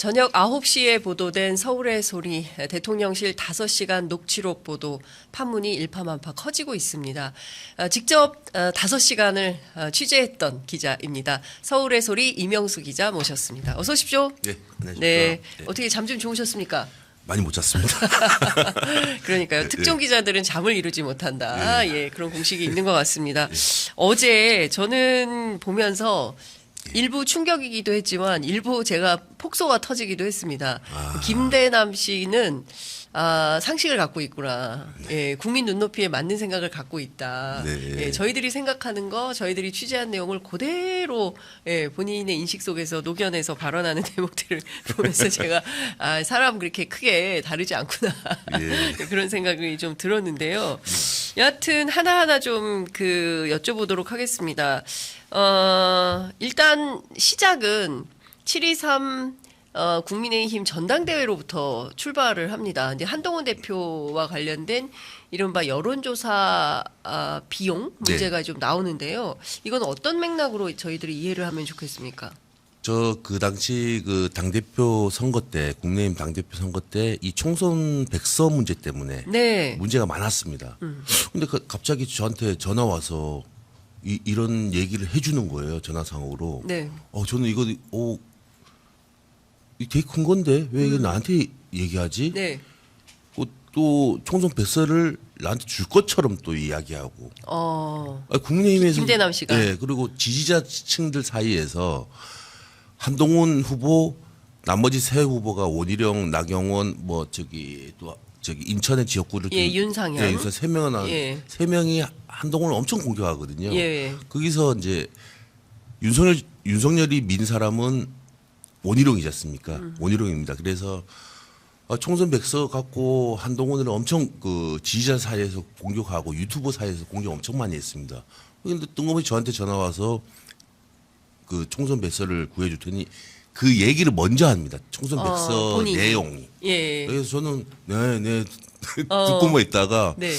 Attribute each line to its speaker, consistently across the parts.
Speaker 1: 저녁 9시에 보도된 서울의 소리 대통령실 5시간 녹취록 보도 파문이 일파만파 커지고 있습니다. 직접 5시간을 취재했던 기자입니다. 서울의 소리 이명수 기자 모셨습니다. 어서 오십시오.
Speaker 2: 네, 안녕하십니까.
Speaker 1: 네, 어떻게 잠 좀 주무셨습니까?
Speaker 2: 많이 못 잤습니다.
Speaker 1: 그러니까요. 특정 기자들은 잠을 이루지 못한다. 예, 그런 공식이 있는 것 같습니다. 어제 저는 보면서 일부 충격이기도 했지만 일부 제가 폭소가 터지기도 했습니다. 김대남 씨는 상식을 갖고 있구나. 예, 국민 눈높이에 맞는 생각을 갖고 있다.
Speaker 2: 네.
Speaker 1: 예, 저희들이 생각하는 거, 저희들이 취재한 내용을 그대로 본인의 인식 속에서 녹여내서 발언하는 대목들을 보면서 제가 사람 그렇게 크게 다르지 않구나.
Speaker 2: 예.
Speaker 1: 그런 생각이 좀 들었는데요. 여하튼 하나하나 좀 여쭤보도록 하겠습니다. 일단 시작은 7.23 국민의힘 전당대회로부터 출발을 합니다. 근데 한동훈 대표와 관련된 이른바 여론조사 비용 문제가 좀 나오는데요. 이건 어떤 맥락으로 저희들이 이해를 하면 좋겠습니까?
Speaker 2: 그 당시 그 당대표 선거 때, 국민의힘 당대표 선거 때 이 총선 백서 문제 때문에 문제가 많았습니다. 근데 갑자기 저한테 전화 와서 이런 얘기를 해주는 거예요. 전화상으로.
Speaker 1: 네.
Speaker 2: 저는 이거 되게 큰 건데 왜 이게 나한테 얘기하지?
Speaker 1: 네.
Speaker 2: 또 총선 백서를 나한테 줄 것처럼 또 이야기하고. 국민의힘에서
Speaker 1: 김대남 씨가.
Speaker 2: 네, 그리고 지지자층들 사이에서 한동훈 후보, 나머지 세 후보가 원희룡, 나경원, 인천의 지역구를
Speaker 1: 윤상현.
Speaker 2: 네, 윤상 세 명이 한동훈을 엄청 공격하거든요.
Speaker 1: 예.
Speaker 2: 거기서 이제 윤석열이 민 사람은 원희룡이지 않습니까? 원희룡입니다. 그래서 총선 백서 갖고 한동훈을 엄청 지지자 사이에서 공격하고 유튜버 사이에서 공격 엄청 많이 했습니다. 그런데 뜬금없이 저한테 전화 와서 총선 백서를 구해줄 테니 그 얘기를 먼저 합니다. 총선 백서
Speaker 1: 본인이.
Speaker 2: 내용이.
Speaker 1: 예.
Speaker 2: 그래서 저는 네 듣고만 있다가
Speaker 1: 네.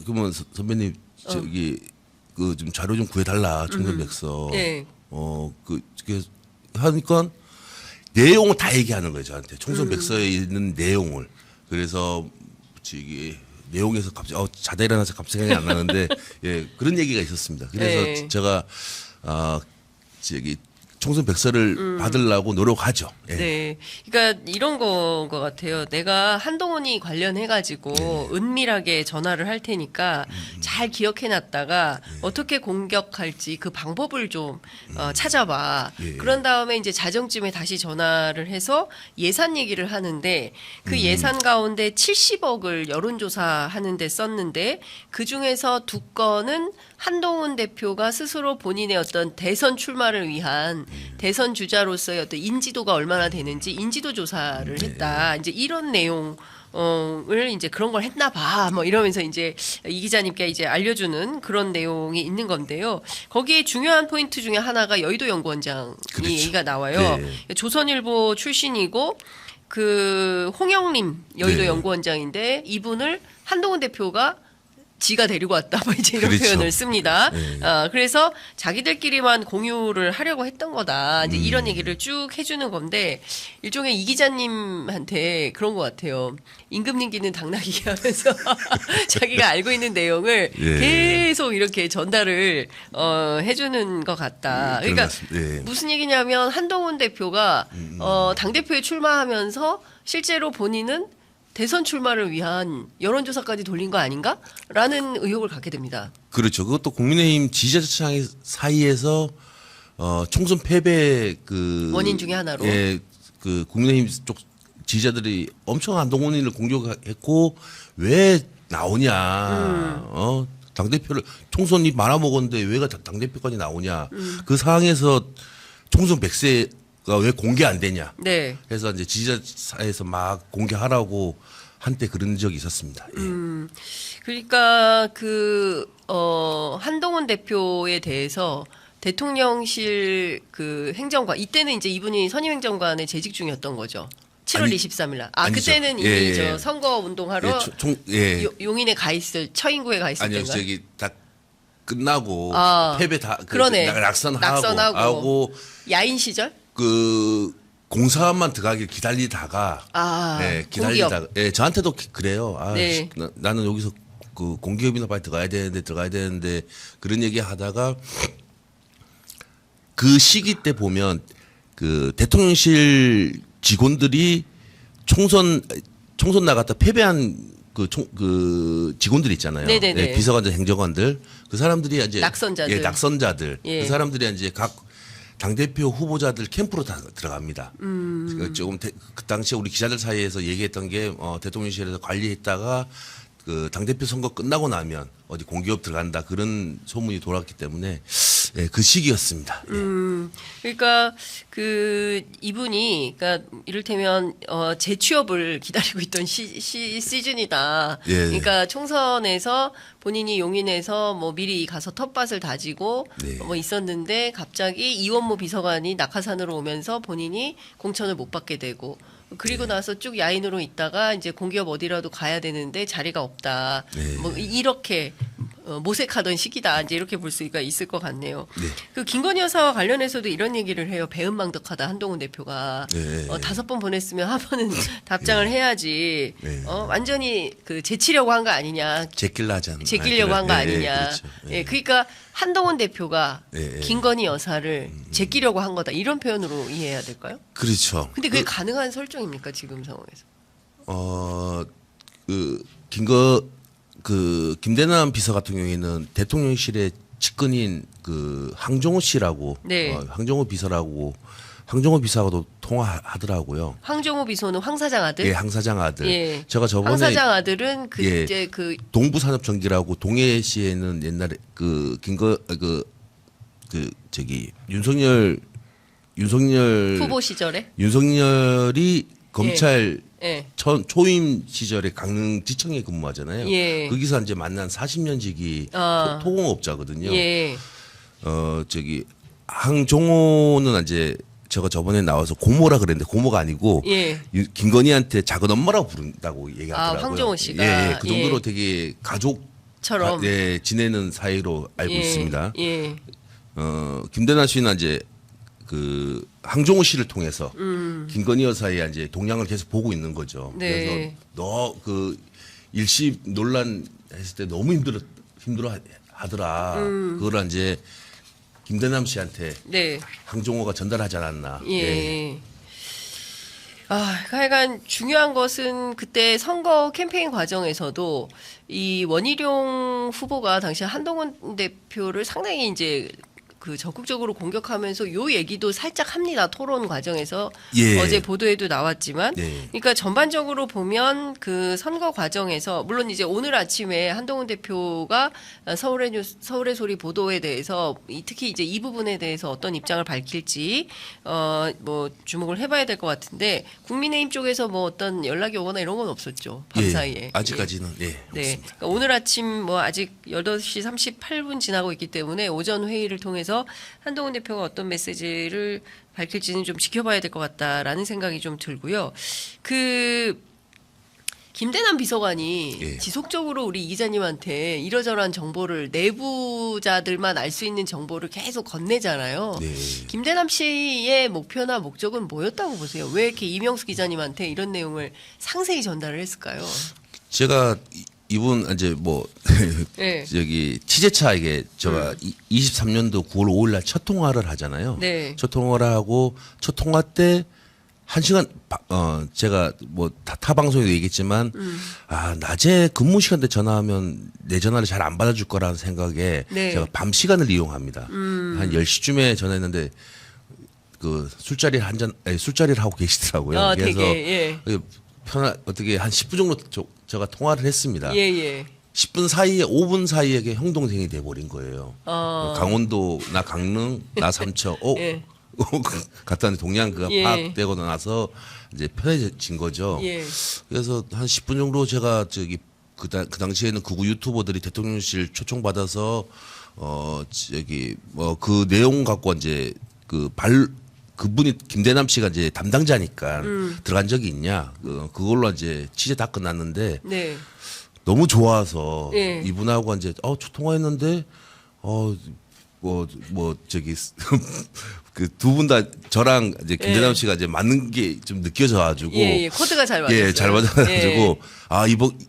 Speaker 2: 그러면 선배님 좀 자료 좀 구해달라 총선 백서.
Speaker 1: 네.
Speaker 2: 하니까 내용을 다 얘기하는 거예요 저한테 총선 백서에 있는 내용을. 그래서 내용에서 갑자기 자다 일어나서 갑자기 생각이 안 나는데 그런 얘기가 있었습니다. 그래서 제가 총선 백서를 받으려고 노력하죠. 예.
Speaker 1: 네. 그러니까 이런 것 같아요. 내가 한동훈이 관련해가지고 은밀하게 전화를 할 테니까 잘 기억해놨다가 어떻게 공격할지 그 방법을 좀 찾아봐. 그런 다음에 이제 자정쯤에 다시 전화를 해서 예산 얘기를 하는데 그 예산 가운데 70억을 여론조사 하는데 썼는데 그 중에서 2건은 한동훈 대표가 스스로 본인의 어떤 대선 출마를 위한 대선 주자로서의 어떤 인지도가 얼마나 되는지 인지도 조사를 했다. 이제 이런 내용을 이제 그런 걸 했나 봐. 이러면서 이제 이 기자님께 이제 알려주는 그런 내용이 있는 건데요. 거기에 중요한 포인트 중에 하나가 여의도 연구원장이
Speaker 2: 그렇죠.
Speaker 1: 얘기가 나와요.
Speaker 2: 네.
Speaker 1: 조선일보 출신이고 홍영림 여의도 연구원장인데 이분을 한동훈 대표가 지가 데리고 왔다. 이제 이런
Speaker 2: 그렇죠.
Speaker 1: 표현을 씁니다.
Speaker 2: 네.
Speaker 1: 그래서 자기들끼리만 공유를 하려고 했던 거다. 이제 이런 얘기를 쭉 해주는 건데 일종의 이 기자님한테 그런 것 같아요. 임금님기는 당나귀 하면서 자기가 알고 있는 내용을 계속 이렇게 전달을 해주는 것 같다. 그러니까 무슨 얘기냐면 한동훈 대표가 당대표에 출마하면서 실제로 본인은 대선 출마를 위한 여론조사까지 돌린 거 아닌가? 라는 의혹을 갖게 됩니다.
Speaker 2: 그렇죠. 그것도 국민의힘 지지자층 사이에서 총선 패배
Speaker 1: 원인 중에 하나로.
Speaker 2: 국민의힘 쪽 지지자들이 엄청 한동훈이를 공격했고 왜 나오냐? 당대표를 총선이 말아먹었는데 왜 당대표까지 나오냐? 그 상황에서 총선 백세 왜 공개 안 되냐?
Speaker 1: 네.
Speaker 2: 그래서 이제 지지자 사이에서 막 공개하라고 한때 그런 적이 있었습니다.
Speaker 1: 그러니까 한동훈 대표에 대해서 대통령실 행정관 이때는 이제 이분이 선임행정관에 재직 중이었던 거죠. 7월 23일 날.
Speaker 2: 아니죠.
Speaker 1: 그때는 이미 저 선거 운동하러 용인에 가 있을 처인구에 가 있을 때인가?
Speaker 2: 아니요, 다 끝나고 패배 다
Speaker 1: 그러네.
Speaker 2: 낙선하고
Speaker 1: 야인 시절?
Speaker 2: 공사만 들어가길 기다리다가 예, 기다리다가 예, 저한테도 그래요. 아,
Speaker 1: 네.
Speaker 2: 나는 여기서 그 공기업이나 빨리 들어가야 되는데 그런 얘기 하다가 그 시기 때 보면 그 대통령실 직원들이 총선 나갔다 패배한 그 직원들 있잖아요.
Speaker 1: 네네네.
Speaker 2: 예, 비서관들, 행정관들 그 사람들이 이제
Speaker 1: 낙선자들.
Speaker 2: 예, 낙선자들
Speaker 1: 예.
Speaker 2: 그 사람들이 이제 각 당대표 후보자들 캠프로 다 들어갑니다. 조금 그 당시에 우리 기자들 사이에서 얘기했던 게 대통령실에서 관리했다가 그 당대표 선거 끝나고 나면 어디 공기업 들어간다 그런 소문이 돌았기 때문에 예, 그 시기였습니다. 예.
Speaker 1: 그러니까 그 이분이 그러니까 이를테면 재취업을 기다리고 있던 시즌이다.
Speaker 2: 예.
Speaker 1: 그러니까 총선에서 본인이 용인에서 뭐 미리 가서 텃밭을 다지고
Speaker 2: 네.
Speaker 1: 뭐 있었는데 갑자기 이원모 비서관이 낙하산으로 오면서 본인이 공천을 못 받게 되고 그리고 나서 쭉 야인으로 있다가 이제 공기업 어디라도 가야 되는데 자리가 없다.
Speaker 2: 네.
Speaker 1: 뭐 이렇게 모색하던 시기다. 이제 이렇게 볼 수가 있을 것 같네요.
Speaker 2: 네.
Speaker 1: 그 김건희 여사와 관련해서도 이런 얘기를 해요. 배은망덕하다 한동훈 대표가
Speaker 2: 네.
Speaker 1: 5번 보냈으면 한 번은 답장을 해야지.
Speaker 2: 네.
Speaker 1: 완전히 그 제치려고 한 거 아니냐. 제끼려고 한 거 아니냐.
Speaker 2: 그렇죠.
Speaker 1: 예, 그러니까 한동훈 대표가
Speaker 2: 예.
Speaker 1: 김건희 여사를 제끼려고 한 거다. 이런 표현으로 이해해야 될까요?
Speaker 2: 그렇죠.
Speaker 1: 근데 그게 가능한 설정입니까 지금 상황에서?
Speaker 2: 김대남 비서 같은 경우에는 대통령실의 측근인 그 황정호 씨라고
Speaker 1: 네.
Speaker 2: 황정호 비서라고 황정호 비서하고도 통화하더라고요.
Speaker 1: 황정호 비서는 황 사장 아들?
Speaker 2: 예, 황 사장 아들.
Speaker 1: 예.
Speaker 2: 제가 저번에
Speaker 1: 황 사장 아들은
Speaker 2: 예.
Speaker 1: 그때 그
Speaker 2: 동부산업전기라고 동해시에는 옛날에 윤석열
Speaker 1: 후보 시절에
Speaker 2: 윤석열이 검찰
Speaker 1: 예.
Speaker 2: 초임 시절에 강릉지청에 근무하잖아요.
Speaker 1: 예.
Speaker 2: 거기서 이제 만난 40년 지기
Speaker 1: 아.
Speaker 2: 토공업자거든요.
Speaker 1: 예.
Speaker 2: 황종호는 이제 제가 저번에 나와서 고모라 그랬는데 고모가 아니고
Speaker 1: 예.
Speaker 2: 김건희한테 작은 엄마라고 부른다고 얘기하더라고요.
Speaker 1: 황종호 씨가.
Speaker 2: 예, 그 정도로
Speaker 1: 예.
Speaker 2: 되게
Speaker 1: 처럼.
Speaker 2: 예, 지내는 사이로 알고
Speaker 1: 예.
Speaker 2: 있습니다.
Speaker 1: 예.
Speaker 2: 김대남 씨는 이제 그 황종호 씨를 통해서 김건희 여사의 이제 동향을 계속 보고 있는 거죠.
Speaker 1: 네.
Speaker 2: 그래서 너 그 일시 논란 했을 때 너무 힘들어 하더라. 그걸 이제 김대남 씨한테
Speaker 1: 네.
Speaker 2: 황종호가 전달하지 않았나.
Speaker 1: 예. 하여간 중요한 것은 그때 선거 캠페인 과정에서도 이 원희룡 후보가 당시 한동훈 대표를 상당히 이제 그 적극적으로 공격하면서 요 얘기도 살짝 합니다. 토론 과정에서
Speaker 2: 예.
Speaker 1: 어제 보도에도 나왔지만,
Speaker 2: 예.
Speaker 1: 그러니까 전반적으로 보면 그 선거 과정에서 물론 이제 오늘 아침에 한동훈 대표가 서울의 소리 보도에 대해서 특히 이제 이 부분에 대해서 어떤 입장을 밝힐지 뭐 주목을 해봐야 될 것 같은데 국민의힘 쪽에서 뭐 어떤 연락이 오거나 이런 건 없었죠. 밤
Speaker 2: 예,
Speaker 1: 사이에.
Speaker 2: 아직까지는 예,
Speaker 1: 네.
Speaker 2: 없습니다.
Speaker 1: 그러니까 오늘 아침 뭐 아직 8시 38분 지나고 있기 때문에 오전 회의를 통해서 한동훈 대표가 어떤 메시지를 밝힐지는 좀 지켜봐야 될 것 같다라는 생각이 좀 들고요. 그 김대남 비서관이
Speaker 2: 예.
Speaker 1: 지속적으로 우리 이 기자님한테 이러저러한 정보를 내부자들만 알 수 있는 정보를 계속 건네잖아요.
Speaker 2: 네.
Speaker 1: 김대남 씨의 목표나 목적은 뭐였다고 보세요? 왜 이렇게 이명수 기자님한테 이런 내용을 상세히 전달을 했을까요?
Speaker 2: 제가 이분 이제 뭐
Speaker 1: 네.
Speaker 2: 저기 취재차에게 제가 23년도 9월 5일 날 첫 통화를 하잖아요.
Speaker 1: 네.
Speaker 2: 첫 통화를 하고 첫 통화 때 1시간 제가 뭐 타 방송에도 얘기했지만 낮에 근무 시간 때 전화하면 내 전화를 잘 안 받아줄 거라는 생각에
Speaker 1: 네.
Speaker 2: 제가 밤 시간을 이용합니다. 한 10시쯤에 전화했는데 그 술자리를 하고 계시더라고요. 그래서
Speaker 1: 되게, 예.
Speaker 2: 어떻게 한 10분 정도 제가 통화를 했습니다.
Speaker 1: 예.
Speaker 2: 10분 사이에 5분 사이에 형 동생이 돼 버린 거예요. 강원도 나 강릉 나 삼척
Speaker 1: 예.
Speaker 2: 갔다 왔는데 동양 그가
Speaker 1: 예.
Speaker 2: 파악되고 나서 이제 편해진 거죠.
Speaker 1: 예.
Speaker 2: 그래서 한 10분 정도 제가 저기 그 당시에는 극우 유튜버들이 대통령실 초청 받아서 그 내용 갖고 이제 그분이 김대남 씨가 이제 담당자니까 들어간 적이 있냐 그걸로 이제 취재 다 끝났는데
Speaker 1: 네.
Speaker 2: 너무 좋아서
Speaker 1: 예.
Speaker 2: 이분하고 이제 통화했는데 뭐 저기 그 두 분 다 저랑 이제 김대남 씨가 이제 맞는 게 좀 느껴져 가지고
Speaker 1: 코드가 잘 맞았어요.
Speaker 2: 예, 잘 맞아 가지고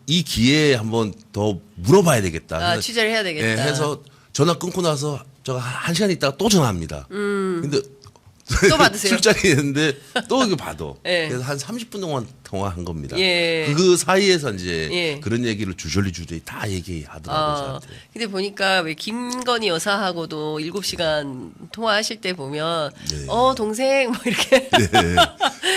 Speaker 2: 이 기회에 한번 더 물어봐야 되겠다.
Speaker 1: 취재를 해야 되겠다.
Speaker 2: 예, 해서 전화 끊고 나서 제가 한 시간 있다가 또 전화합니다. 근데
Speaker 1: 또 받으세요?
Speaker 2: 술자리 했는데 또 이거 받아.
Speaker 1: 예.
Speaker 2: 그래서 한 30분 동안 통화한 겁니다.
Speaker 1: 예.
Speaker 2: 그 사이에서 이제
Speaker 1: 예.
Speaker 2: 그런 얘기를 주저리 다 얘기하더라고요. 저한테.
Speaker 1: 근데 보니까 왜 김건희 여사하고도 7시간 통화하실 때 보면
Speaker 2: 네.
Speaker 1: 동생 뭐 이렇게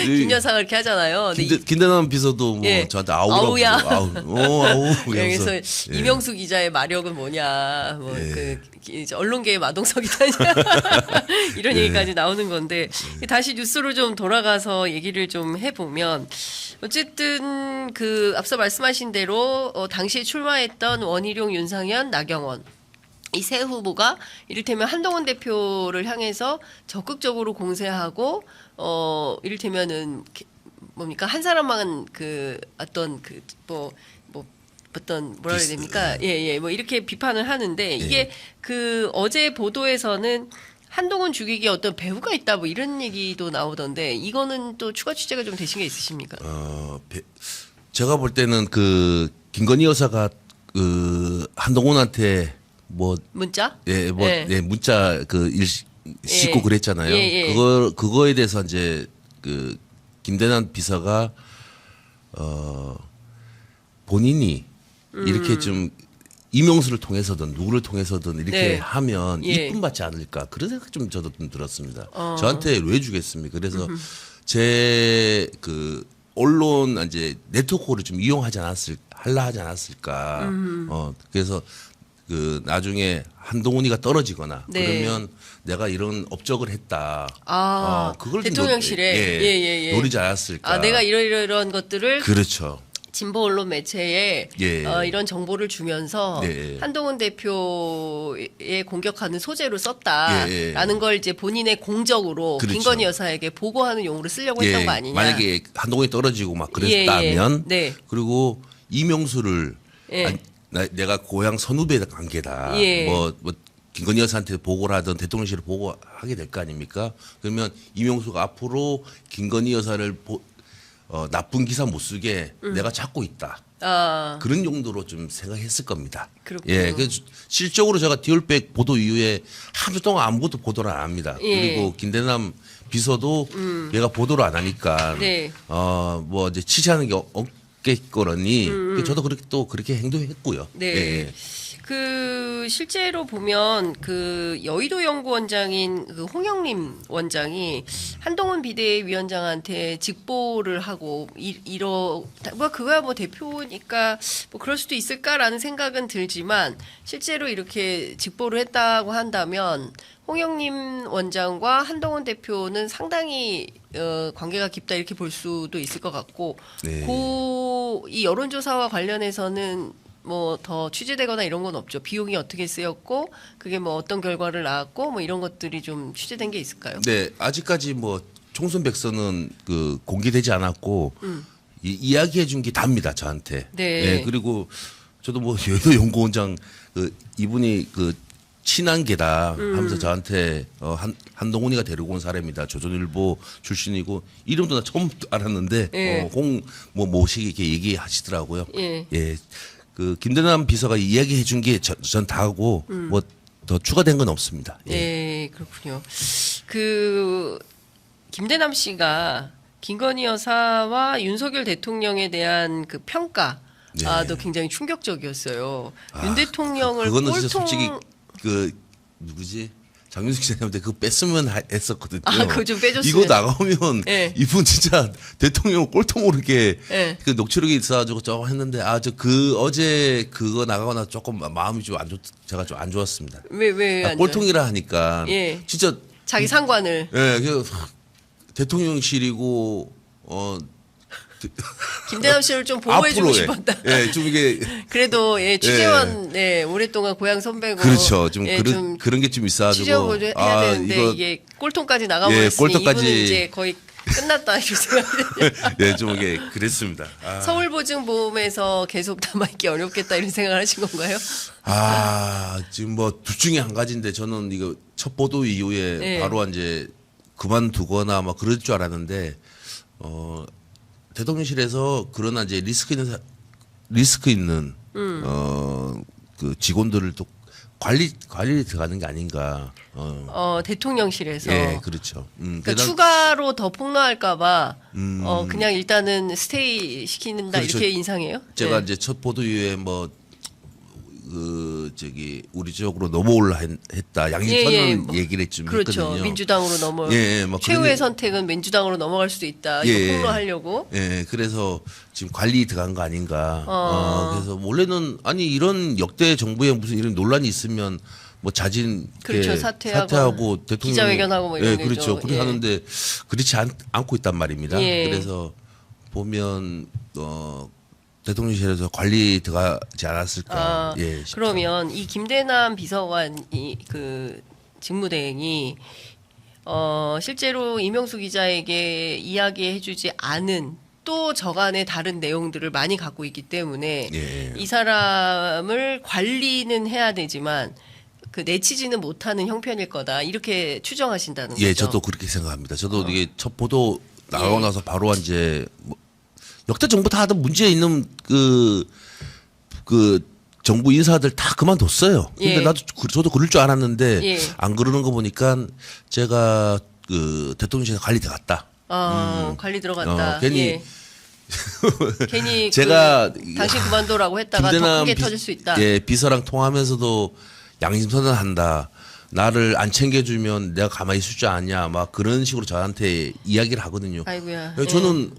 Speaker 1: 김 여사가 이렇게 하잖아요. 근데
Speaker 2: 김대남 비서도 뭐
Speaker 1: 예.
Speaker 2: 저한테 아우라고
Speaker 1: 아우야.
Speaker 2: 아우
Speaker 1: 여기서
Speaker 2: 예.
Speaker 1: 이명수 기자의 마력은 뭐냐, 뭐
Speaker 2: 예.
Speaker 1: 이제 언론계의 마동석이다냐 이런 얘기까지 나오는 건데 다시 뉴스로 좀 돌아가서 얘기를 좀 해보면 어쨌든 그 앞서 말씀하신 대로 당시에 출마했던 원희룡, 윤상현, 나경원 이 세 후보가 이를테면 한동훈 대표를 향해서 적극적으로 공세하고 이를테면은 뭡니까 한 사람만 그 어떤 어떤 뭐라 해야 됩니까? 뭐 이렇게 비판을 하는데 이게 그 어제 보도에서는 한동훈 죽이기에 어떤 배후가 있다 뭐 이런 얘기도 나오던데 이거는 또 추가 취재가 좀 되신 게 있으십니까?
Speaker 2: 제가 볼 때는 그 김건희 여사가 그 한동훈한테 뭐
Speaker 1: 문자?
Speaker 2: 문자 싣고 그랬잖아요. 그거에 대해서 이제 그 김대남 비서가 본인이 이렇게 좀 이명수를 통해서든 누구를 통해서든 이렇게 하면 이쁨 받지 않을까 그런 생각 좀 저도 좀 들었습니다. 저한테 왜 주겠습니까? 그래서 제 그 언론 이제 네트워크를 좀 이용하지 않았을까. 그래서 그 나중에 한동훈이가 떨어지거나 그러면 내가 이런 업적을 했다. 그걸
Speaker 1: 대통령실에
Speaker 2: 노리지 않았을까.
Speaker 1: 내가 이런 것들을
Speaker 2: 그렇죠.
Speaker 1: 진보 언론 매체에 이런 정보를 주면서 한동훈 대표의 공격하는 소재로 썼다라는 걸 이제 본인의 공적으로
Speaker 2: 그렇죠.
Speaker 1: 김건희 여사에게 보고하는 용으로 쓰려고 했던 거 아니냐.
Speaker 2: 만약에 한동훈이 떨어지고 막 그랬다면 그리고 이명수를 내가 고향 선후배 관계다. 뭐 김건희 여사한테 보고를 하든 대통령실에 보고하게 될 거 아닙니까? 그러면 이명수가 앞으로 김건희 여사를 나쁜 기사 못 쓰게 내가 잡고 있다. 그런 용도로 좀 생각했을 겁니다.
Speaker 1: 그렇군요.
Speaker 2: 그래서 실적으로 제가 디올백 보도 이후에 하루 동안 아무것도 보도를 안 합니다. 그리고 김대남 비서도 얘가 보도를 안 하니까 뭐 이제 취재하는 게 없겠거니 저도 그렇게 행동했고요.
Speaker 1: 그 실제로 보면 그 여의도 연구원장인 그 홍영림 원장이 한동훈 비대위원장한테 직보를 하고 그거야 뭐 대표니까 뭐 그럴 수도 있을까라는 생각은 들지만 실제로 이렇게 직보를 했다고 한다면 홍영림 원장과 한동훈 대표는 상당히 관계가 깊다 이렇게 볼 수도 있을 것 같고 이 여론조사와 관련해서는 뭐 더 취재되거나 이런 건 없죠. 비용이 어떻게 쓰였고 그게 뭐 어떤 결과를 낳았고 뭐 이런 것들이 좀 취재된 게 있을까요?
Speaker 2: 네, 아직까지 뭐 총선 백서는 그 공개되지 않았고 이야기해 준 게 답니다 저한테. 그리고 저도 뭐 여의도 연구원장 이분이 그 친한계다 하면서 저한테 한동훈이가 데리고 온 사람이다. 조선일보 출신이고 이름도 나 처음 알았는데 모시기 이렇게 얘기하시더라고요. 그 김대남 비서가 이야기해 준 게 전 다 하고 뭐 더 추가된 건 없습니다.
Speaker 1: 그렇군요. 그 김대남 씨가 김건희 여사와 윤석열 대통령에 대한 그 평가도 굉장히 충격적이었어요. 윤 대통령을
Speaker 2: 그거는 진짜 솔직히 그 누구지? 장윤숙 기자님한테 그거 뺐으면 했었거든요.
Speaker 1: 그거 좀 빼줬으면.
Speaker 2: 이거 나가면 이분 진짜 대통령 꼴통 모르게 그 녹취록이 있어가지고 좀 했는데 어제 그거 나가거나 조금 마음이 좀 제가 좀 안 좋았습니다.
Speaker 1: 왜
Speaker 2: 꼴통이라 하니까 진짜
Speaker 1: 자기 상관을
Speaker 2: 대통령실이고
Speaker 1: 김대남 씨를 좀 보호해주고 싶었다.
Speaker 2: 좀 이게
Speaker 1: 그래도 취재원 오랫동안 고향 선배고
Speaker 2: 그렇죠. 좀 그런 게 좀 있어가지고
Speaker 1: 취재원 해야 되는데 이게 꼴통까지 나가버렸으니 이분은 이제 거의 끝났다 이런 생각이 들어요.
Speaker 2: 네, 좀 이게 그랬습니다.
Speaker 1: 서울보증보험에서 계속 남아있기 어렵겠다 이런 생각을 하신 건가요?
Speaker 2: 지금 뭐 둘 중에 한 가지인데 저는 이거 첫 보도 이후에
Speaker 1: 네.
Speaker 2: 바로 이제 그만두거나 막 그럴 줄 알았는데 대통령실에서 그러나 이제 리스크 있는 그 직원들을 또 관리에 들어가는 게 아닌가.
Speaker 1: 대통령실에서.
Speaker 2: 예, 그렇죠.
Speaker 1: 그러니까 추가로 더 폭로할까봐 그냥 일단은 스테이 시킨다
Speaker 2: 그렇죠.
Speaker 1: 이렇게 인상해요?
Speaker 2: 제가
Speaker 1: 네.
Speaker 2: 이제 첫 보도 이후에 뭐 우리 쪽으로 넘어올라 했다. 양심선언
Speaker 1: 뭐,
Speaker 2: 얘기를 좀
Speaker 1: 그렇죠.
Speaker 2: 했거든요.
Speaker 1: 민주당으로 넘어.
Speaker 2: 뭐
Speaker 1: 최후의
Speaker 2: 그런
Speaker 1: 선택은 민주당으로 넘어갈 수도 있다.
Speaker 2: 예,
Speaker 1: 이거 폭로하려고.
Speaker 2: 그래서 지금 관리 들어간 거 아닌가. 그래서 원래는 아니 이런 역대 정부에 무슨 이런 논란이 있으면 뭐 자진
Speaker 1: 그렇죠. 사퇴하고
Speaker 2: 대통령
Speaker 1: 기자회견하고 뭐 이런
Speaker 2: 그렇죠.
Speaker 1: 거죠.
Speaker 2: 그렇게
Speaker 1: 예.
Speaker 2: 하는데 그렇지 않고 있단 말입니다.
Speaker 1: 예.
Speaker 2: 그래서 보면 대통령실에서 관리 들어가지 않았을까. 예, 싶죠.
Speaker 1: 그러면 이 김대남 비서관이 그 직무대행이 실제로 이명수 기자에게 이야기해주지 않은 또 저간의 다른 내용들을 많이 갖고 있기 때문에
Speaker 2: 예.
Speaker 1: 이 사람을 관리는 해야 되지만 그 내치지는 못하는 형편일 거다 이렇게 추정하신다는 거죠.
Speaker 2: 예, 저도 그렇게 생각합니다. 저도 이게 첫 보도 나오고
Speaker 1: 예.
Speaker 2: 나서 바로 이제 뭐 역대 정부 다 하던 문제 있는 그 정부 인사들 다 그만뒀어요. 근데
Speaker 1: 예.
Speaker 2: 저도 그럴 줄 알았는데
Speaker 1: 예.
Speaker 2: 안 그러는 거 보니까 제가 그 대통령실에 관리 들어갔다.
Speaker 1: 관리 들어갔다.
Speaker 2: 괜히
Speaker 1: 예. 괜히
Speaker 2: 제가
Speaker 1: 당신 그만둬라고 했다가 더 크게 터질 수 있다.
Speaker 2: 예, 비서랑 통하면서도 양심선언한다. 나를 안 챙겨주면 내가 가만히 있을 줄 아냐. 막 그런 식으로 저한테 이야기를 하거든요.
Speaker 1: 아이고야.
Speaker 2: 저는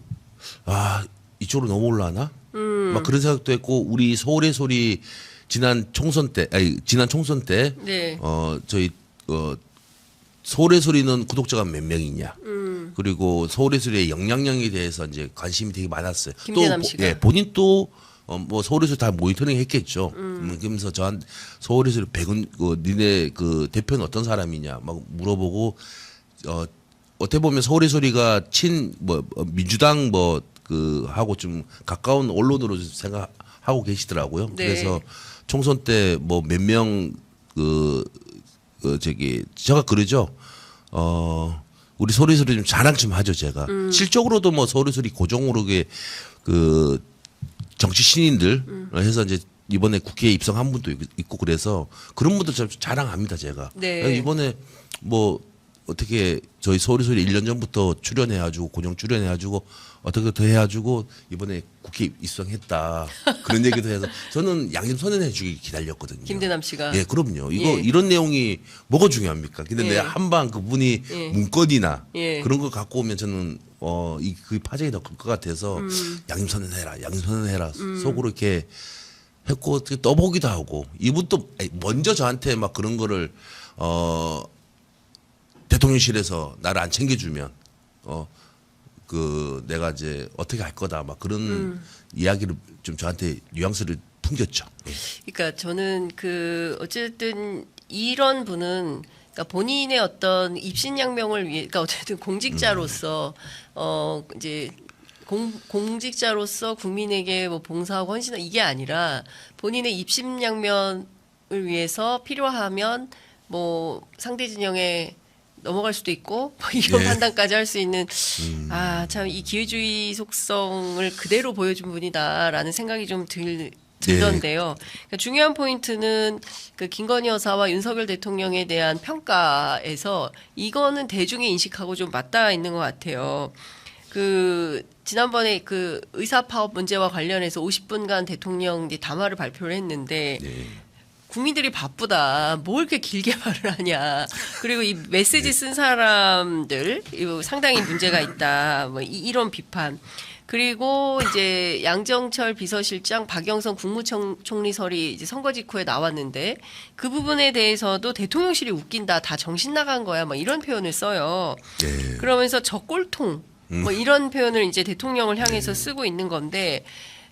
Speaker 2: 이쪽으로 넘어올라나? 막 그런 생각도 했고 우리 서울의 소리 지난 총선 때
Speaker 1: 네.
Speaker 2: 저희 서울의 소리는 구독자가 몇 명이냐? 그리고 서울의 소리의 영향력에 대해서 이제 관심이 되게 많았어요.
Speaker 1: 김대남
Speaker 2: 또
Speaker 1: 씨가.
Speaker 2: 본인 또 뭐 서울의 소리 다 모니터링 했겠죠. 그러면서 저한 서울의 소리 니네 그 대표는 어떤 사람이냐 막 물어보고 어떻게 보면 서울의 소리가 민주당 하고 좀 가까운 언론으로 생각하고 계시더라고요.
Speaker 1: 네.
Speaker 2: 그래서 총선 때 뭐 몇 명 제가 그러죠. 우리 소리 좀 자랑 좀 하죠, 제가. 실적으로도 뭐 소리 고정으로 그 정치 신인들 해서 이제 이번에 국회에 입성한 분도 있고 그래서 그런 분들 좀 자랑합니다, 제가.
Speaker 1: 네.
Speaker 2: 이번에 뭐 어떻게 저희 소리 1년 전부터 출연해가지고 고정 출연해가지고 어떻게 더 해가지고 이번에 국회 입성했다 그런 얘기도 해서 저는 양심 선언해주기 기다렸거든요.
Speaker 1: 김대남 씨가.
Speaker 2: 예, 그럼요.
Speaker 1: 예.
Speaker 2: 이런 내용이 뭐가 중요합니까? 근데
Speaker 1: 예.
Speaker 2: 내가 한방 그분이
Speaker 1: 예.
Speaker 2: 문건이나
Speaker 1: 예.
Speaker 2: 그런 거 갖고 오면 저는 그 파장이 더 클 것 같아서 양심 선언해라 속으로 이렇게 했고 어떻게 떠보기도 하고 이분도 먼저 저한테 막 그런 거를 대통령실에서 나를 안 챙겨주면 내가 이제 어떻게 할 거다 막 그런 이야기를 좀 저한테 뉘앙스를 풍겼죠. 예.
Speaker 1: 그러니까 저는 어쨌든 이런 분은 그러니까 본인의 어떤 입신양명을 위해, 그러니까 어쨌든 공직자로서 이제 공직자로서 국민에게 뭐 봉사하고 헌신하고 이게 아니라 본인의 입신양면을 위해서 필요하면 뭐 상대 진영에 넘어갈 수도 있고 뭐 이런
Speaker 2: 예.
Speaker 1: 판단까지 할 수 있는 참 이 기회주의 속성을 그대로 보여준 분이다라는 생각이 좀 들던데요. 그러니까 중요한 포인트는 그 김건희 여사와 윤석열 대통령에 대한 평가에서 이거는 대중의 인식하고 좀 맞닿아 있는 것 같아요. 지난번에 의사 파업 문제와 관련해서 50분간 대통령 이제 담화를 발표를 했는데 국민들이 바쁘다. 뭘 이렇게 길게 말을 하냐. 그리고 이 메시지 쓴 사람들 이거 상당히 문제가 있다. 뭐 이런 비판. 그리고 이제 양정철 비서실장, 박영선 국무총리설이 이제 선거 직후에 나왔는데 그 부분에 대해서도 대통령실이 웃긴다. 다 정신 나간 거야. 막 이런 표현을 써요. 그러면서 저꼴통 뭐 이런 표현을 이제 대통령을 향해서 쓰고 있는 건데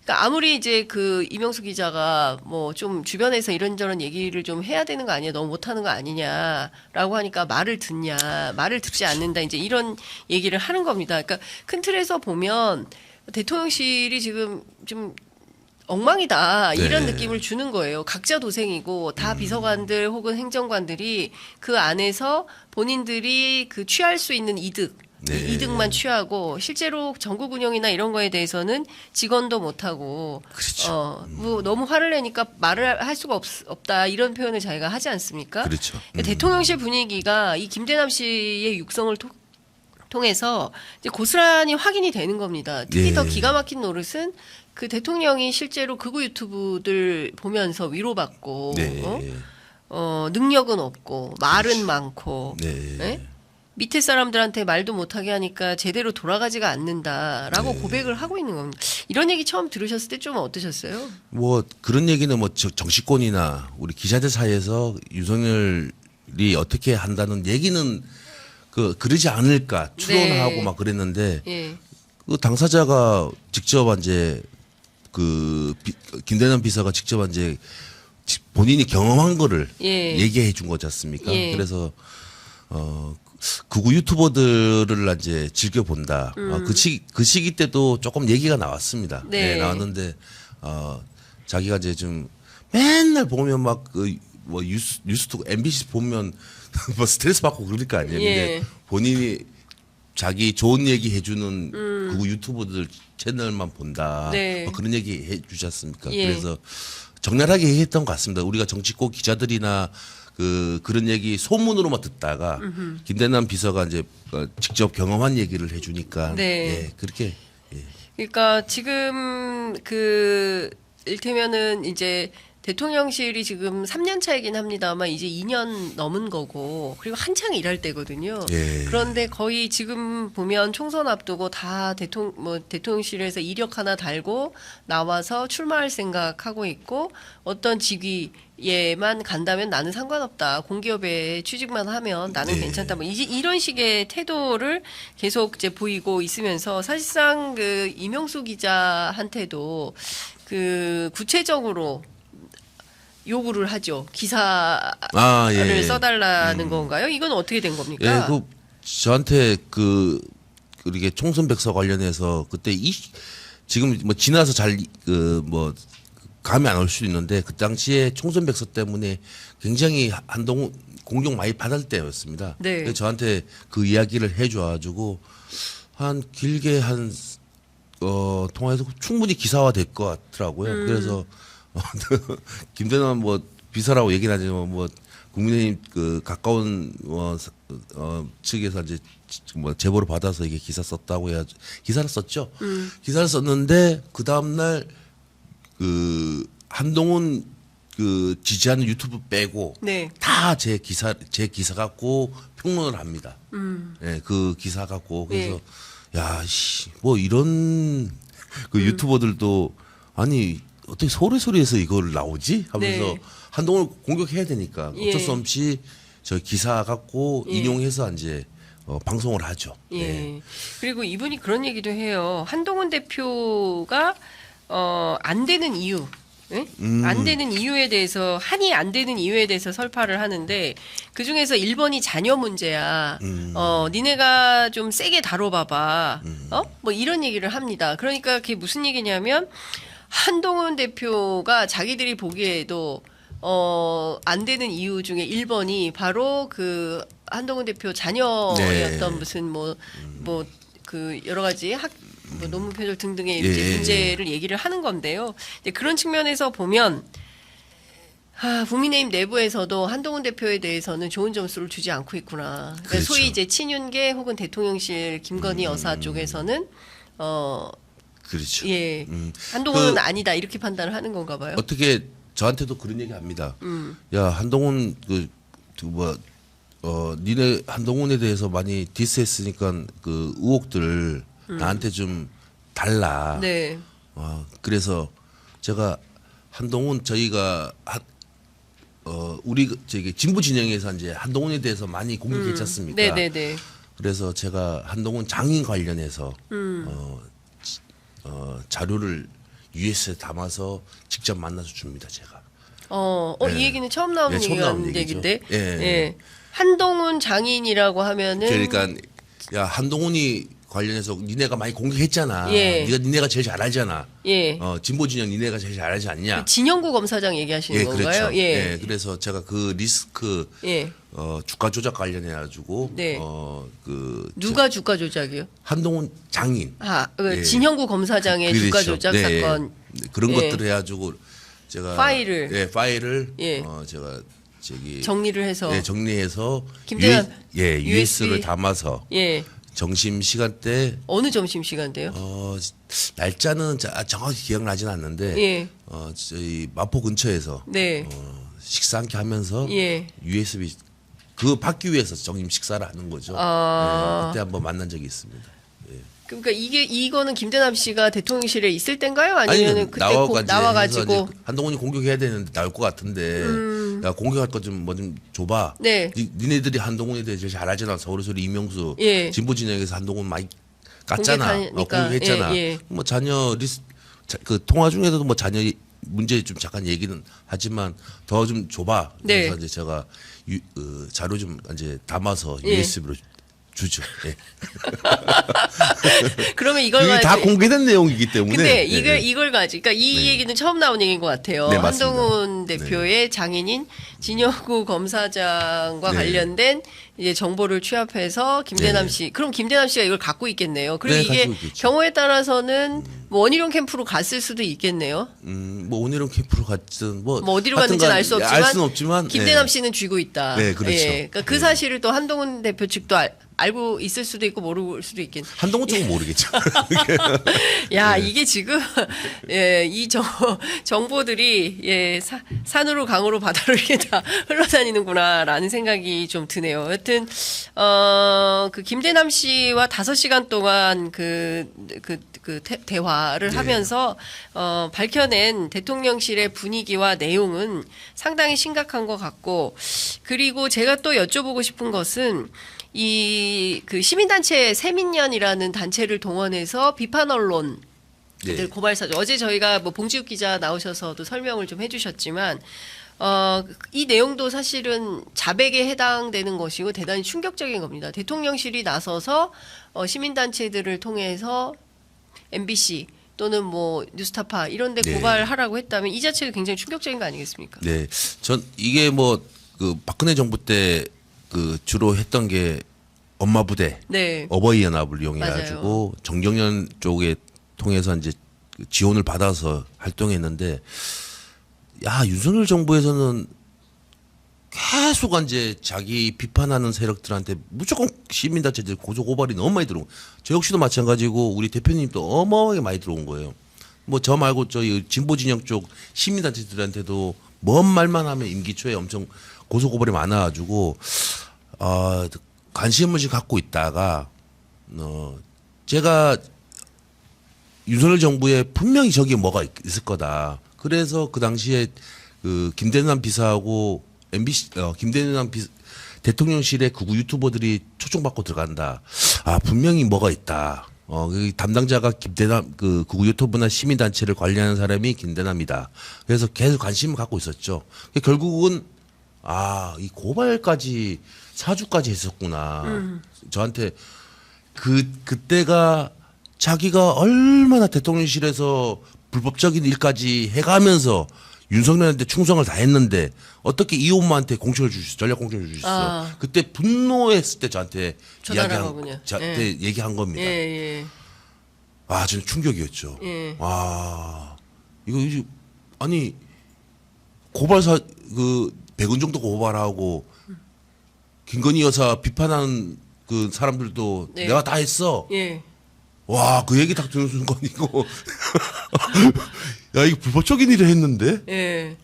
Speaker 1: 그러니까 아무리 이제 그 이명수 기자가 뭐 좀 주변에서 이런저런 얘기를 좀 해야 되는 거 아니야, 너무 못하는 거 아니냐라고 하니까 말을 듣냐, 말을 듣지 않는다, 이제 이런 얘기를 하는 겁니다. 그러니까 큰 틀에서 보면 대통령실이 지금 좀 엉망이다 이런
Speaker 2: 네.
Speaker 1: 느낌을 주는 거예요. 각자 도생이고 다 비서관들 혹은 행정관들이 그 안에서 본인들이 그 취할 수 있는 이득.
Speaker 2: 네.
Speaker 1: 이득만 취하고 실제로 전국 운영이나 이런 거에 대해서는 직원도 못하고
Speaker 2: 그렇죠.
Speaker 1: 뭐 너무 화를 내니까 말을 할 수가 없다 이런 표현을 자기가 하지 않습니까?
Speaker 2: 그렇죠.
Speaker 1: 대통령실 분위기가 이 김대남 씨의 육성을 통해서 이제 고스란히 확인이 되는 겁니다. 특히
Speaker 2: 예.
Speaker 1: 더 기가 막힌 노릇은 그 대통령이 실제로 극우 유튜브들 보면서 위로받고
Speaker 2: 네.
Speaker 1: 능력은 없고 말은 많고
Speaker 2: 네.
Speaker 1: 예? 밑에 사람들한테 말도 못하게 하니까 제대로 돌아가지가 않는다라고 고백을 하고 있는 겁니다. 이런 얘기 처음 들으셨을 때 좀 어떠셨어요?
Speaker 2: 뭐 그런 얘기는 뭐 정치권이나 우리 기자들 사이에서 윤석열이 어떻게 한다는 얘기는 그러지 않을까 추론하고
Speaker 1: 네.
Speaker 2: 막 그랬는데
Speaker 1: 예.
Speaker 2: 그 당사자가 직접 이제 김대남 비서가 직접 이제 본인이 경험한 거를
Speaker 1: 예.
Speaker 2: 얘기해 준 거지 않습니까?
Speaker 1: 예.
Speaker 2: 그래서 극우 유튜버들을 이제 즐겨 본다. 그 시기 때도 조금 얘기가 나왔습니다.
Speaker 1: 네.
Speaker 2: 나왔는데 자기가 이제 좀 맨날 보면 막 뭐 뉴스도 MBC 보면 뭐 스트레스 받고 그럴 거 아니에요.
Speaker 1: 예.
Speaker 2: 근데 본인이 자기 좋은 얘기 해주는 극우 유튜버들 채널만 본다.
Speaker 1: 네.
Speaker 2: 뭐 그런 얘기 해주지 않습니까?
Speaker 1: 예.
Speaker 2: 그래서 적나라하게 얘기했던 것 같습니다. 우리가 정치권 기자들이나 그런 얘기 소문으로만 듣다가 김대남 비서가 이제 직접 경험한 얘기를 해주니까
Speaker 1: 네.
Speaker 2: 예, 그렇게
Speaker 1: 그러니까 지금 일테면은 이제 대통령실이 지금 3년 차이긴 합니다만 이제 2년 넘은 거고 그리고 한창 일할 때거든요.
Speaker 2: 예.
Speaker 1: 그런데 거의 지금 보면 총선 앞두고 다 대통령실에서 이력 하나 달고 나와서 출마할 생각하고 있고 어떤 직위에만 간다면 나는 상관없다. 공기업에 취직만 하면 나는
Speaker 2: 네.
Speaker 1: 괜찮다. 뭐 이런 식의 태도를 계속 이제 보이고 있으면서 사실상 그 이명수 기자한테도 그 구체적으로 요구를 하죠. 기사를
Speaker 2: 예.
Speaker 1: 써달라는 건가요? 이건 어떻게 된 겁니까?
Speaker 2: 예, 저한테 이게 총선 백서 관련해서 그때 지금 뭐 지나서 뭐 감이 안 올 수도 있는데 그 당시에 총선 백서 때문에 굉장히 한동훈 공격 많이 받을 때였습니다.
Speaker 1: 네.
Speaker 2: 그래서 저한테 그 이야기를 해줘가지고 길게 통화해서 충분히 기사화 될 것 같더라고요. 그래서 김대남 뭐 비서라고 얘기는 하지만 뭐 국민의힘 가까운 측에서 이제 뭐 제보를 받아서 이게 기사 썼다고 해야 기사를 썼죠. 기사를 썼는데 그 다음 날 한동훈 지지하는 유튜브 빼고
Speaker 1: 네.
Speaker 2: 다 제 기사 갖고 평론을 합니다. 예, 그 기사 갖고 그래서 뭐 이런 유튜버들도 아니 어떻게 소리소리에서 이걸 나오지 하면서
Speaker 1: 네.
Speaker 2: 한동훈을 공격해야 되니까 어쩔 수
Speaker 1: 예.
Speaker 2: 없이 저 기사 갖고 인용해서 이제 방송을 하죠.
Speaker 1: 예.
Speaker 2: 네.
Speaker 1: 그리고 이분이 그런 얘기도 해요. 한동훈 대표가 안 되는 이유. 예? 안 되는 이유에 대해서 한이 안 되는 이유에 대해서 설파를 하는데 그 중에서 1번이 자녀 문제야. 니네가 좀 세게 다뤄봐봐. 뭐 이런 얘기를 합니다. 그러니까 그게 무슨 얘기냐면 한동훈 대표가 자기들이 보기에도 안 되는 이유 중에 1번이 바로 그 한동훈 대표 자녀의
Speaker 2: 네.
Speaker 1: 어떤 무슨 뭐 그 여러 가지 뭐 논문 표절 등등의 이제
Speaker 2: 예.
Speaker 1: 문제를 얘기를 하는 건데요. 이제 그런 측면에서 보면 국민의힘 내부에서도 한동훈 대표에 대해서는 좋은 점수를 주지 않고 있구나. 그러니까
Speaker 2: 그렇죠.
Speaker 1: 소위 이제 친윤계 혹은 대통령실 김건희 여사 쪽에서는
Speaker 2: 그렇죠.
Speaker 1: 예 한동훈은
Speaker 2: 그-
Speaker 1: 아니다 이렇게 판단을 하는 건가 봐요.
Speaker 2: 어떻게 저한테도 그런 얘기 합니다. 야 한동훈 니네 한동훈에 대해서 많이 디스했으니까 그 의혹들 나한테 좀 달라.
Speaker 1: 네.
Speaker 2: 그래서 제가 한동훈 저희가 우리 저기 진보 진영에서 이제 한동훈에 대해서 많이 공격했지 않습니까?
Speaker 1: 네네네.
Speaker 2: 그래서 제가 한동훈 장인 관련해서 자료를 US에 담아서 직접 만나서 줍니다, 제가.
Speaker 1: 이 얘기는 처음 나오는
Speaker 2: 네, 처음 나오는
Speaker 1: 얘기인데.
Speaker 2: 얘기죠. 예.
Speaker 1: 한동훈 장인이라고 하면은
Speaker 2: 그러니까 야 한동훈이 관련해서 니네가 많이 공격했잖아.
Speaker 1: 예.
Speaker 2: 니네가 제일 잘 알잖아.
Speaker 1: 예.
Speaker 2: 진보 진영 니네가 제일 잘 알지 않냐.
Speaker 1: 진영구 검사장 얘기하시는
Speaker 2: 예,
Speaker 1: 건가요?
Speaker 2: 그렇죠.
Speaker 1: 예.
Speaker 2: 예, 그래서 제가 그 리스크
Speaker 1: 예.
Speaker 2: 주가 조작 관련해 가지고
Speaker 1: 네.
Speaker 2: 그
Speaker 1: 누가 주가 조작이요?
Speaker 2: 한동훈 장인 예.
Speaker 1: 진영구 검사장의
Speaker 2: 그렇죠.
Speaker 1: 주가 조작
Speaker 2: 네,
Speaker 1: 사건
Speaker 2: 예. 그런
Speaker 1: 예.
Speaker 2: 것들을 해 가지고 제가 파일을
Speaker 1: 예.
Speaker 2: 제가 저기
Speaker 1: 정리를 해서
Speaker 2: 정리해서
Speaker 1: 김대남
Speaker 2: US를
Speaker 1: USB.
Speaker 2: 담아서
Speaker 1: 예.
Speaker 2: 점심 시간대
Speaker 1: 어느 점심 시간대요?
Speaker 2: 날짜는 정확히 기억나진 않는데
Speaker 1: 예.
Speaker 2: 저희 마포 근처에서
Speaker 1: 네.
Speaker 2: 식사 함께 하면서
Speaker 1: 예.
Speaker 2: USB 그 받기 위해서 점심 식사를 하는 거죠.
Speaker 1: 아.
Speaker 2: 그때 한번 만난 적이 있습니다.
Speaker 1: 그러니까 이거는 김대남 씨가 대통령실에 있을 땐가요? 아니면 그때 나와가지고
Speaker 2: 한동훈이 공격해야 되는데 나올 것 같은데 야 공격할 거 좀 뭐 좀 줘봐.
Speaker 1: 네.
Speaker 2: 니네들이 한동훈에 대해 제일 잘 알잖아. 서울에서 이명수
Speaker 1: 예.
Speaker 2: 진보 진영에서 한동훈 많이 깠잖아.
Speaker 1: 공격하니까.
Speaker 2: 공격했잖아.
Speaker 1: 예.
Speaker 2: 뭐 자녀 그 통화 중에서도 뭐 자녀 문제 좀 잠깐 얘기는 하지만 더 좀 줘봐.
Speaker 1: 네.
Speaker 2: 그래서 이제 제가 자료 좀 이제 담아서
Speaker 1: 예.
Speaker 2: USB로 주죠. 예.
Speaker 1: 그러면 이걸
Speaker 2: 이게 다 공개된 내용이기 때문에.
Speaker 1: 근데
Speaker 2: 네.
Speaker 1: 이걸 가지고 그러니까 이 얘기는 처음 나온 얘기인 것 같아요.
Speaker 2: 네, 맞습니다.
Speaker 1: 한동훈 대표의 장인인 진영구 검사장과
Speaker 2: 네.
Speaker 1: 관련된 이제 정보를 취합해서 김대남 씨, 그럼 김대남 씨가 이걸 갖고 있겠네요. 그리고
Speaker 2: 네,
Speaker 1: 이게
Speaker 2: 가지고 있겠죠.
Speaker 1: 경우에 따라서는 뭐 원희룡 캠프로 갔을 수도 있겠네요.
Speaker 2: 뭐 오늘은 캠프로 갔든 뭐
Speaker 1: 어디로
Speaker 2: 하여튼
Speaker 1: 갔는지는
Speaker 2: 간
Speaker 1: 알 수
Speaker 2: 알 수는 없지만
Speaker 1: 김대남
Speaker 2: 네.
Speaker 1: 씨는 쥐고 있다.
Speaker 2: 네, 그렇죠.
Speaker 1: 그러니까 그
Speaker 2: 네.
Speaker 1: 사실을 또 한동훈 대표 측도 알고 있을 수도 있고 모를 수도 있겠네.
Speaker 2: 한동훈 쪽은 모르겠죠.
Speaker 1: 야,
Speaker 2: 네.
Speaker 1: 이게 지금 이 정보들이 산으로 강으로 바다로 이렇게 다 흘러다니는구나라는 생각이 좀 드네요. 여튼 그 김대남 씨와 5시간 동안 대화를
Speaker 2: 네.
Speaker 1: 하면서 밝혀낸 대통령실의 분위기와 내용은 상당히 심각한 것 같고, 그리고 제가 또 여쭤보고 싶은 것은 그 시민단체 세민연이라는 단체를 동원해서 비판 언론 들
Speaker 2: 네.
Speaker 1: 고발사죠. 어제 저희가 뭐 봉지욱 기자 나오셔서도 설명을 좀 해주셨지만 이 내용도 사실은 자백에 해당되는 것이고 대단히 충격적인 겁니다. 대통령실이 나서서 시민단체들을 통해서 MBC 또는 뭐 뉴스타파 이런 데
Speaker 2: 네.
Speaker 1: 고발하라고 했다면 이 자체가 굉장히 충격적인 거 아니겠습니까?
Speaker 2: 네, 전 이게 뭐 그 박근혜 정부 때 그 주로 했던 게 엄마 부대,
Speaker 1: 네.
Speaker 2: 어버이 연합을 이용해 가지고 정경련 쪽에 통해서 이제 지원을 받아서 활동했는데, 야 윤석열 정부에서는 계속 이제 자기 비판하는 세력들한테 무조건 시민단체들 고소 고발이 너무 많이 들어오고, 저 역시도 마찬가지고 우리 대표님도 어마어마하게 많이 들어온 거예요. 뭐 저 말고 저희 진보 진영 쪽 시민단체들한테도 뭔 말만 하면 임기 초에 엄청 고소 고발이 많아가지고 관심을 갖고 있다가 제가 윤석열 정부에 분명히 저기에 뭐가 있을 거다. 그래서 그 당시에 그 김대남 비서하고 MBC 김대남 대통령실에 극우 유튜버들이 초청받고 들어간다. 분명히 뭐가 있다. 그 담당자가 김대남 그 극우 유튜브나 시민단체를 관리하는 사람이 김대남이다. 그래서 계속 관심을 갖고 있었죠. 결국은 이 고발까지 사주까지 했었구나. 저한테 그때가 자기가 얼마나 대통령실에서 불법적인 일까지 해가면서 윤석열한테 충성을 다했는데 어떻게 이 엄마한테 공천을 주셨어? 전략 공천을 주셨어? 그때 분노했을 때 저한테 저한테 얘기한 겁니다.
Speaker 1: 예.
Speaker 2: 저는 충격이었죠.
Speaker 1: 예.
Speaker 2: 이거 아니 고발사 그 100원 정도 고발하고 김건희 여사 비판하는 그 사람들도
Speaker 1: 네.
Speaker 2: 내가 다 했어.
Speaker 1: 예.
Speaker 2: 그 얘기 딱 듣는 순간 이거 야 이거 불법적인 일을 했는데.
Speaker 1: 예.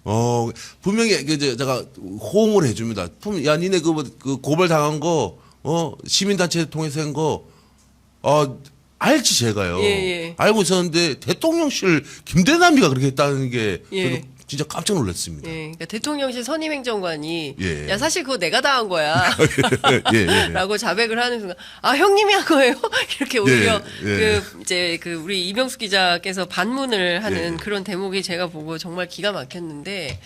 Speaker 2: 분명히 제가 호응을 해줍니다. 야 니네 그 고발 당한 거 시민단체 통해서 한 거 알지 제가요.
Speaker 1: 예.
Speaker 2: 알고 있었는데 대통령실 김대남이가 그렇게 했다는 게
Speaker 1: 예.
Speaker 2: 진짜 깜짝 놀랐습니다.
Speaker 1: 예, 그러니까 대통령실 선임행정관이
Speaker 2: 예.
Speaker 1: 야 사실 그거 내가 다 한 거야.
Speaker 2: 예, 예.
Speaker 1: 라고 자백을 하는 순간 아 형님이 한 거예요? 이렇게 오히려
Speaker 2: 예.
Speaker 1: 그 우리 이명숙 기자께서 반문을 하는
Speaker 2: 예.
Speaker 1: 그런 대목이 제가 보고 정말 기가 막혔는데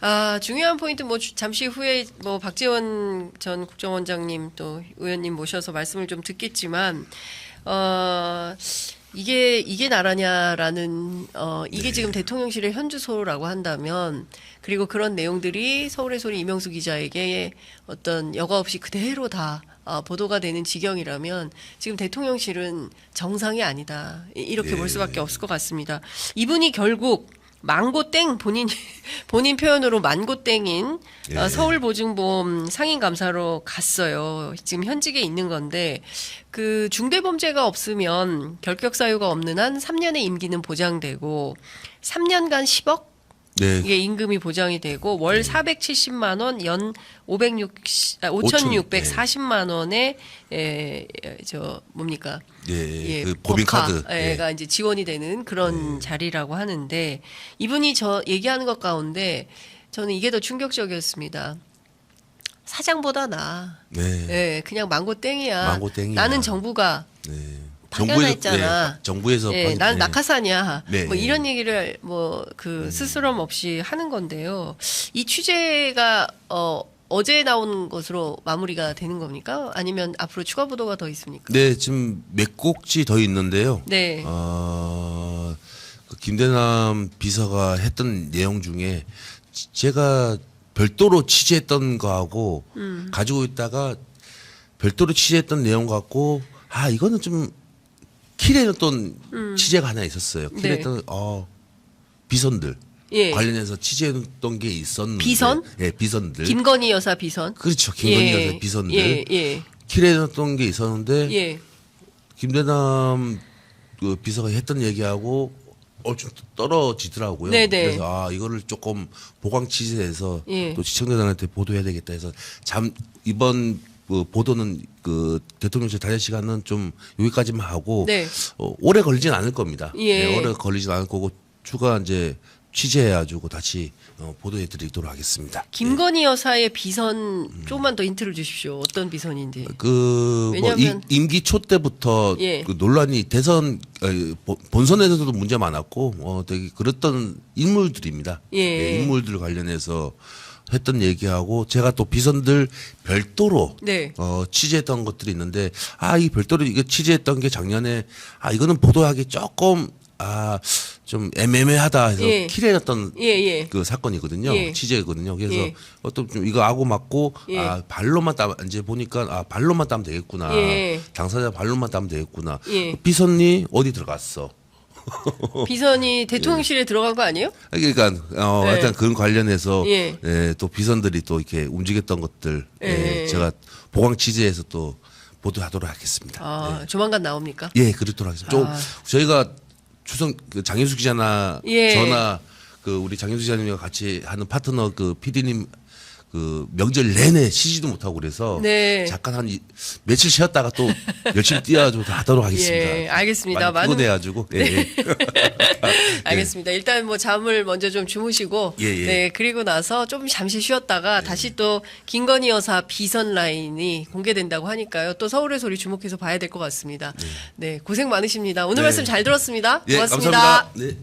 Speaker 1: 아 중요한 포인트 뭐 잠시 후에 뭐 박지원 전 국정원장님 또 의원님 모셔서 말씀을 좀 듣겠지만 이게 나라냐라는 이게 지금 대통령실의 현주소라고 한다면 그리고 그런 내용들이 서울의 소리 이명수 기자에게 어떤 여과 없이 그대로 다 보도가 되는 지경이라면 지금 대통령실은 정상이 아니다 이렇게 볼 수밖에 없을 것 같습니다. 이분이 결국 망고땡 본인 표현으로 망고땡인 서울보증보험 상임감사로 갔어요. 지금 현직에 있는 건데 그 중대범죄가 없으면 결격 사유가 없는 한 3년의 임기는 보장되고 3년간 10억
Speaker 2: 네.
Speaker 1: 이게 임금이 보장이 되고 월 470만 원, 연 5,640만 원의 저 뭡니까?
Speaker 2: 예, 그 법인카드.
Speaker 1: 가 이제 지원이 되는 그런 자리라고 하는데 이분이 저 얘기하는 것 가운데 저는 이게 더 충격적이었습니다. 사장보다 나.
Speaker 2: 네.
Speaker 1: 예, 그냥 망고땡이야.
Speaker 2: 망고땡이야.
Speaker 1: 나는 정부가
Speaker 2: 네.
Speaker 1: 파견했잖아.
Speaker 2: 정부에서
Speaker 1: 예, 난 낙하산이야.
Speaker 2: 네.
Speaker 1: 뭐 이런 얘기를 뭐 그 스스럼 없이 하는 건데요. 이 취재가 어제 나온 것으로 마무리가 되는 겁니까? 아니면 앞으로 추가 보도가 더 있습니까?
Speaker 2: 네, 지금 몇 곡지 더 있는데요.
Speaker 1: 네.
Speaker 2: 그 김대남 비서가 했던 내용 중에 제가 별도로 취재했던 거하고 가지고 있다가 별도로 취재했던 내용 갖고 이거는 좀 킬해놨던 취재가 하나 있었어요. 킬했던 비선들
Speaker 1: 예.
Speaker 2: 관련해서 취재했던 게 있었는데
Speaker 1: 비선?
Speaker 2: 예, 비선들.
Speaker 1: 김건희 여사 비선.
Speaker 2: 그렇죠. 김건희
Speaker 1: 예.
Speaker 2: 여사 비선들
Speaker 1: 예.
Speaker 2: 킬해놨던 게 있었는데
Speaker 1: 예.
Speaker 2: 김대남 그 비서가 했던 얘기하고 좀 떨어지더라고요.
Speaker 1: 네네.
Speaker 2: 그래서 이거를 조금 보강 취재해서
Speaker 1: 예.
Speaker 2: 또 시청자들한테 보도해야 되겠다 해서 이번 그 보도는 그 대통령실 단위 시간은 좀 여기까지만 하고
Speaker 1: 네.
Speaker 2: 오래 걸리진 않을 겁니다.
Speaker 1: 예.
Speaker 2: 네, 오래 걸리진 않을 거고 추가 이제 취재해가지고 다시 보도해드리도록 하겠습니다.
Speaker 1: 김건희 여사의 비선 조금만 더 힌트를 주십시오. 어떤 비선인지.
Speaker 2: 왜냐하면 임기 초 때부터
Speaker 1: 예.
Speaker 2: 그 논란이 대선 본선에서도 문제 많았고 되게 그랬던 인물들입니다.
Speaker 1: 예.
Speaker 2: 네, 인물들 관련해서 했던 얘기하고 제가 또 비선들 별도로
Speaker 1: 네.
Speaker 2: 취재했던 것들이 있는데 이 별도로 이거 취재했던 게 작년에 이거는 보도하기 조금 좀 애매하다 해서
Speaker 1: 예.
Speaker 2: 킬해놨던
Speaker 1: 예.
Speaker 2: 그 사건이거든요.
Speaker 1: 예.
Speaker 2: 취재거든요. 그래서
Speaker 1: 예.
Speaker 2: 어떤 좀 이거 아고 맞고
Speaker 1: 예.
Speaker 2: 발로만 따 이제 보니까 발로만 따면 되겠구나.
Speaker 1: 예.
Speaker 2: 당사자 발로만 따면 되겠구나.
Speaker 1: 예.
Speaker 2: 비선이 어디 들어갔어?
Speaker 1: 비선이 대통령실에 들어간 거 아니에요?
Speaker 2: 그러니까
Speaker 1: 네.
Speaker 2: 일단 그런 관련해서
Speaker 1: 예.
Speaker 2: 또 비선들이 또 이렇게 움직였던 것들
Speaker 1: 예.
Speaker 2: 제가 보강 취재해서 또 보도하도록 하겠습니다. 네.
Speaker 1: 조만간 나옵니까?
Speaker 2: 예, 그렇도록 하겠습니다. 좀 저희가 그 장윤숙 기자나
Speaker 1: 예.
Speaker 2: 저나 그 우리 장윤숙 기자님과 같이 하는 파트너 그 PD님 그 명절 내내 쉬지도 못하고 그래서
Speaker 1: 네.
Speaker 2: 잠깐 한 며칠 쉬었다가 또 열심히 뛰어가지고 하도록 하겠습니다.
Speaker 1: 예, 알겠습니다.
Speaker 2: 많이 피곤해가지고. 예.
Speaker 1: 알겠습니다. 일단 뭐 잠을 먼저 좀 주무시고,
Speaker 2: 예.
Speaker 1: 네 그리고 나서 좀 잠시 쉬었다가 다시 또 김건희 여사 비선 라인이 공개된다고 하니까요. 또 서울의 소리 주목해서 봐야 될 것 같습니다. 네 고생 많으십니다. 오늘
Speaker 2: 네.
Speaker 1: 말씀 잘 들었습니다.
Speaker 2: 예,
Speaker 1: 고맙습니다.
Speaker 2: 감사합니다. 네.